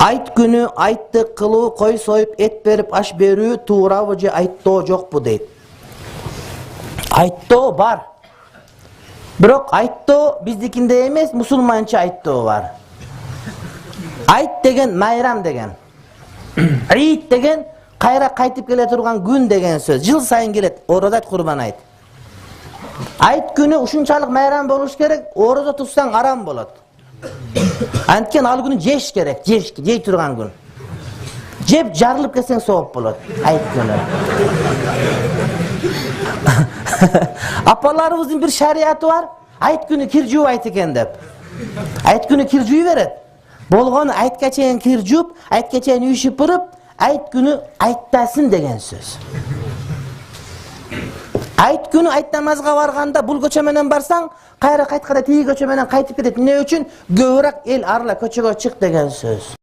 Ayt günü aytты kılуу koy soyup et berip aş berүү tuurabı же ayттоо жокпу дейт. Ayttoo бар. Бирок ayttoo биздикинде эмес, мусулманча ayttoo бар. Ayt деген майрам деген. Ид деген кайра кайтып келе турган күн деген сөз. Жыл сайын келет, оразат курбан айт. Ayt күнү ушунчалык майрам болуш керек, ораза тутсаң арам болот. Анткен ал күнү жеш керек, жей турган күн. Жеп жарылып кетсең сооп болот. Ayt күнү. Апаларыбыздын бир шариаты бар. Ayt күнү кир жуубайт экен деп. Ayt күнү кир жуй берет. Болгону айтка чейин кир жууп, айтка чейин үй шыпырып, ayt күнү айттасын деген сөз. Ayt күнү ayt намазга барганда бул көчө менен барсаң, кайра кайтканда тиги көчө менен кайтып кетет. Эмне үчүн? Көбүрөөк эл арла көчөгө чык деген сөз.